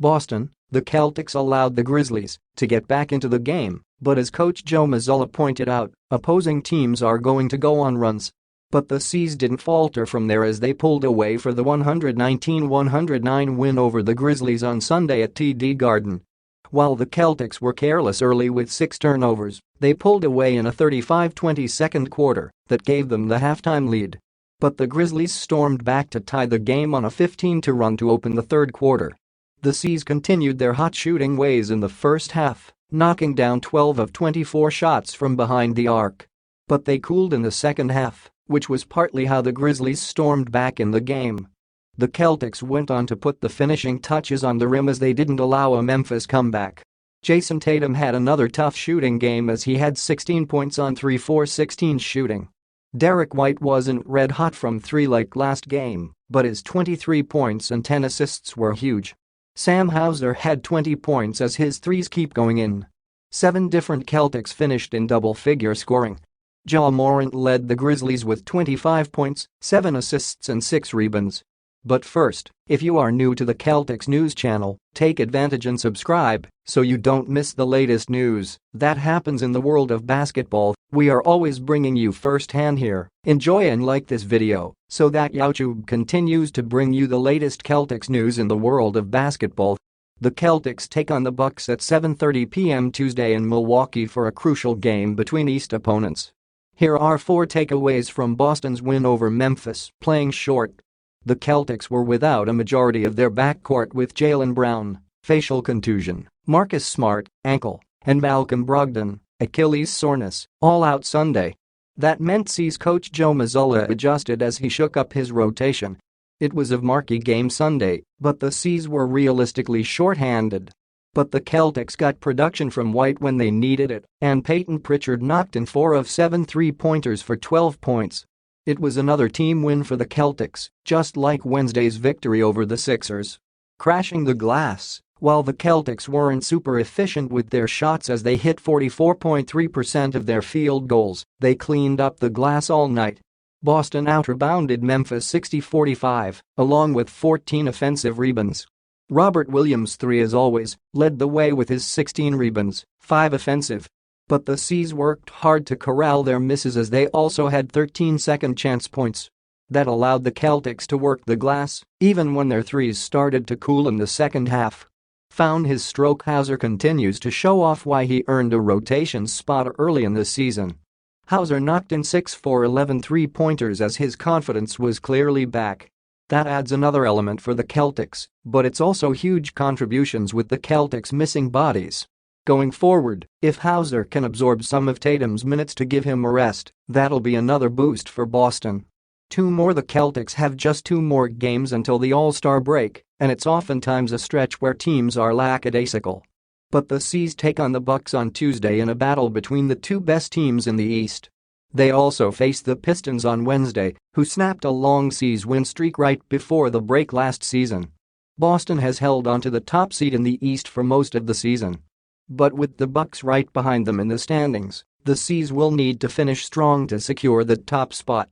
Boston, the Celtics allowed the Grizzlies to get back into the game, but as coach Joe Mazzulla pointed out, opposing teams are going to go on runs. But the C's didn't falter from there as they pulled away for the 119-109 win over the Grizzlies on Sunday at TD Garden. While the Celtics were careless early with 6 turnovers, they pulled away in a 35-20 second quarter that gave them the halftime lead. But the Grizzlies stormed back to tie the game on a 15-2 run to open the third quarter. The C's continued their hot shooting ways in the first half, knocking down 12 of 24 shots from behind the arc. But they cooled in the second half, which was partly how the Grizzlies stormed back in the game. The Celtics went on to put the finishing touches on the rim as they didn't allow a Memphis comeback. Jason Tatum had another tough shooting game as he had 16 points on 3-for-16 shooting. Derek White wasn't red hot from 3 like last game, but his 23 points and 10 assists were huge. Sam Hauser had 20 points as his threes keep going in. 7 different Celtics finished in double-figure scoring. Ja Morant led the Grizzlies with 25 points, 7 assists and 6 rebounds. But first, if you are new to the Celtics news channel, take advantage and subscribe so you don't miss the latest news that happens in the world of basketball. We are always bringing you firsthand here. Enjoy and like this video so that YouTube continues to bring you the latest Celtics news in the world of basketball. The Celtics take on the Bucks at 7:30 p.m. Tuesday in Milwaukee for a crucial game between East opponents. Here are 4 takeaways from Boston's win over Memphis. Playing short. The Celtics were without a majority of their backcourt with Jaylen Brown, facial contusion, Marcus Smart, ankle, and Malcolm Brogdon, Achilles soreness, all out Sunday. That meant C's coach Joe Mazzulla adjusted as he shook up his rotation. It was a marquee game Sunday, but the C's were realistically short-handed. But the Celtics got production from White when they needed it, and Peyton Pritchard knocked in 4 of 7 three-pointers for 12 points. It was another team win for the Celtics, just like Wednesday's victory over the Sixers. Crashing the glass, while the Celtics weren't super efficient with their shots as they hit 44.3% of their field goals, they cleaned up the glass all night. Boston out-rebounded Memphis 60-45, along with 14 offensive rebounds. Robert Williams, 3 as always, led the way with his 16 rebounds, 5 offensive. But the C's worked hard to corral their misses as they also had 13 second-chance points. That allowed the Celtics to work the glass, even when their threes started to cool in the second half. Found his stroke. Hauser continues to show off why he earned a rotation spot early in the season. Hauser knocked in 6 for 11 three-pointers as his confidence was clearly back. That adds another element for the Celtics, but it's also huge contributions with the Celtics missing bodies. Going forward, if Hauser can absorb some of Tatum's minutes to give him a rest, that'll be another boost for Boston. 2 more. The Celtics have just 2 more games until the All-Star break, and it's oftentimes a stretch where teams are lackadaisical. But the C's take on the Bucks on Tuesday in a battle between the 2 best teams in the East. They also face the Pistons on Wednesday, who snapped a long C's win streak right before the break last season. Boston has held onto the top seed in the East for most of the season. But with the Bucks right behind them in the standings, the C's will need to finish strong to secure the top spot.